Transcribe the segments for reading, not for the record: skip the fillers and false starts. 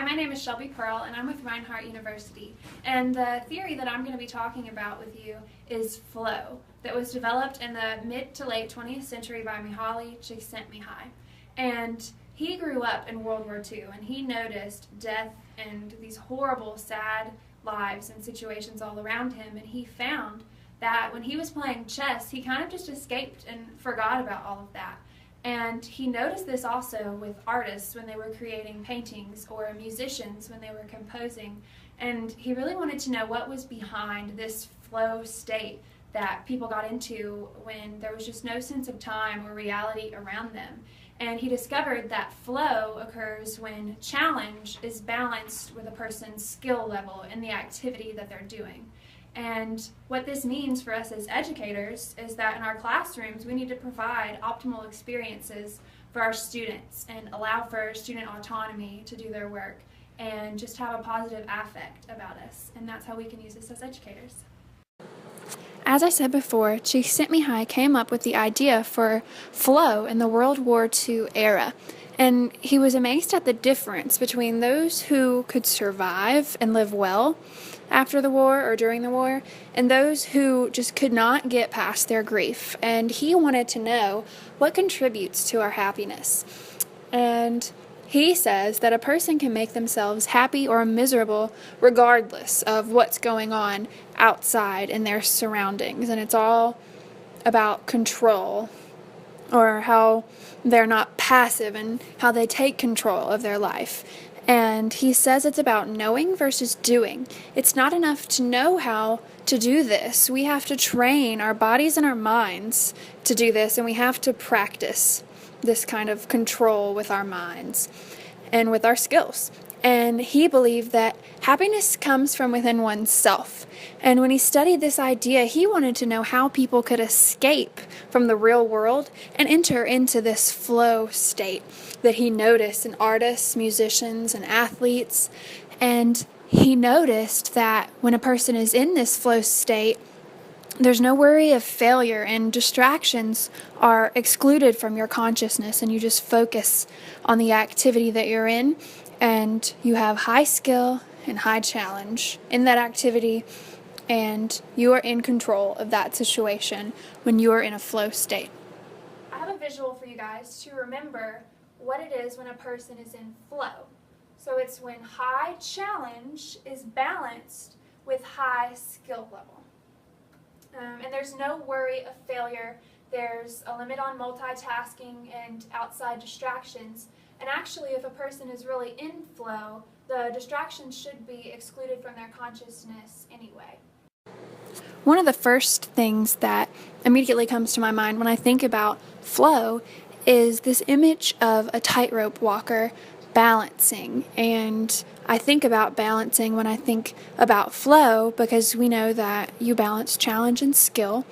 Hi, my name is Shelby Pearl, and I'm with Reinhardt University. And the theory that I'm going to be talking about with you is flow, that was developed in the mid to late 20th century by Mihaly Csikszentmihalyi. And he grew up in World War II, and he noticed death and these horrible, sad lives and situations all around him. And he found that when he was playing chess, he kind of just escaped and forgot about all of that. And he noticed this also with artists when they were creating paintings or musicians when they were composing. And he really wanted to know what was behind this flow state that people got into when there was just no sense of time or reality around them. And he discovered that flow occurs when challenge is balanced with a person's skill level in the activity that they're doing. And what this means for us as educators is that in our classrooms we need to provide optimal experiences for our students and allow for student autonomy to do their work and just have a positive affect about us. And that's how we can use this as educators. As I said before, Csikszentmihalyi came up with the idea for flow in the World War II era. And he was amazed at the difference between those who could survive and live well after the war or during the war, and those who just could not get past their grief. And he wanted to know what contributes to our happiness. And he says that a person can make themselves happy or miserable regardless of what's going on outside in their surroundings. And it's all about control, or how they're not passive and how they take control of their life. And he says it's about knowing versus doing. It's not enough to know how to do this. We have to train our bodies and our minds to do this, and we have to practice this kind of control with our minds and with our skills. And he believed that happiness comes from within oneself. And when he studied this idea, he wanted to know how people could escape from the real world and enter into this flow state that he noticed in artists, musicians, and athletes. And he noticed that when a person is in this flow state, there's no worry of failure, and distractions are excluded from your consciousness, and you just focus on the activity that you're in. And you have high skill and high challenge in that activity, and you are in control of that situation when you are in a flow state. I have a visual for you guys to remember what it is when a person is in flow. So it's when high challenge is balanced with high skill level. And there's no worry of failure. There's a limit on multitasking and outside distractions. And actually, if a person is really in flow, the distractions should be excluded from their consciousness anyway. One of the first things that immediately comes to my mind when I think about flow is this image of a tightrope walker balancing. And I think about balancing when I think about flow because we know that you balance challenge and skill.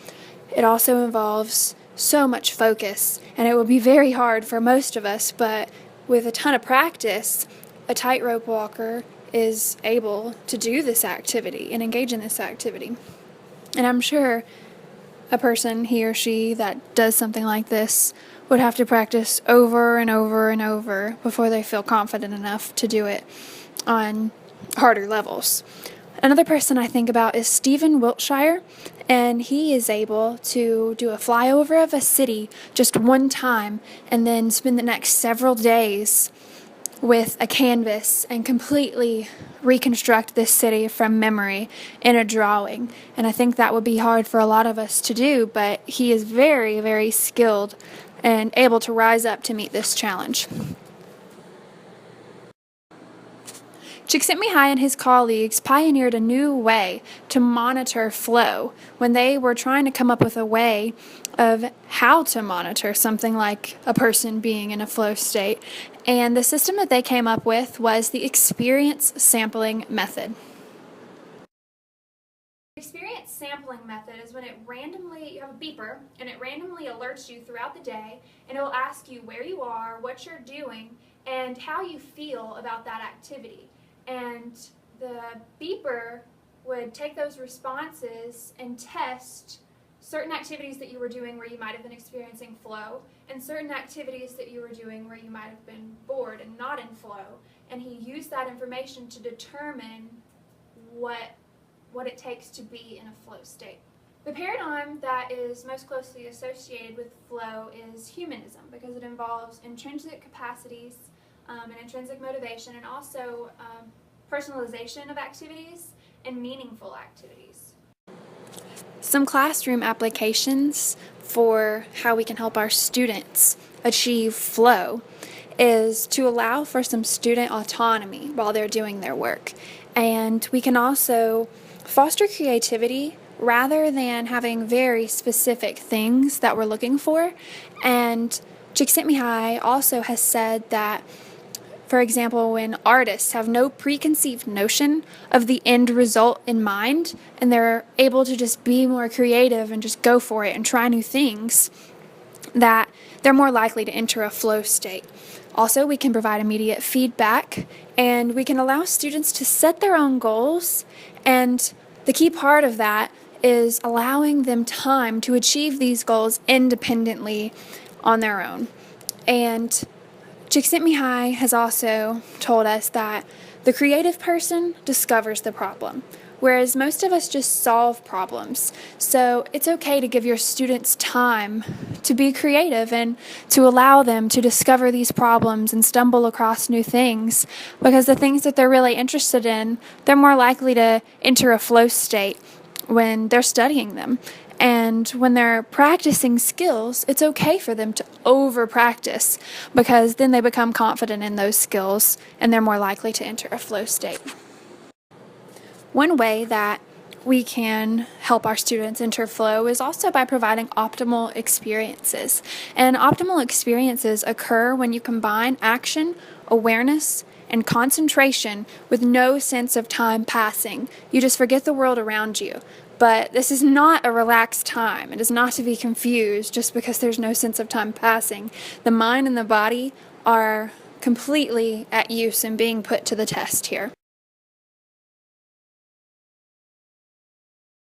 It also involves so much focus, and it would be very hard for most of us, but with a ton of practice, a tightrope walker is able to do this activity and engage in this activity. And I'm sure a person, he or she, that does something like this would have to practice over and over and over before they feel confident enough to do it on harder levels. Another person I think about is Stephen Wiltshire, and he is able to do a flyover of a city just one time and then spend the next several days with a canvas and completely reconstruct this city from memory in a drawing. And I think that would be hard for a lot of us to do, but he is very, very skilled and able to rise up to meet this challenge. Csikszentmihalyi and his colleagues pioneered a new way to monitor flow when they were trying to come up with a way of how to monitor something like a person being in a flow state. And the system that they came up with was the experience sampling method. The experience sampling method is when you have a beeper, and it randomly alerts you throughout the day, and it will ask you where you are, what you're doing, and how you feel about that activity. And the beeper would take those responses and test certain activities that you were doing where you might have been experiencing flow, and certain activities that you were doing where you might have been bored and not in flow. And he used that information to determine what it takes to be in a flow state. The paradigm that is most closely associated with flow is humanism, because it involves intrinsic capacities and intrinsic motivation, and also personalization of activities and meaningful activities. Some classroom applications for how we can help our students achieve flow is to allow for some student autonomy while they're doing their work. And we can also foster creativity rather than having very specific things that we're looking for. And Csikszentmihalyi also has said that, for example, when artists have no preconceived notion of the end result in mind, and they're able to just be more creative and just go for it and try new things, that they're more likely to enter a flow state. Also, we can provide immediate feedback, and we can allow students to set their own goals, and the key part of that is allowing them time to achieve these goals independently on their own. And Csikszentmihalyi has also told us that the creative person discovers the problem, whereas most of us just solve problems. So it's okay to give your students time to be creative and to allow them to discover these problems and stumble across new things, because the things that they're really interested in, they're more likely to enter a flow state when they're studying them. And when they're practicing skills, it's okay for them to over-practice, because then they become confident in those skills and they're more likely to enter a flow state. One way that we can help our students enter flow is also by providing optimal experiences. And optimal experiences occur when you combine action, awareness, and concentration with no sense of time passing. You just forget the world around you. But this is not a relaxed time. It is not to be confused just because there's no sense of time passing. The mind and the body are completely at use and being put to the test here.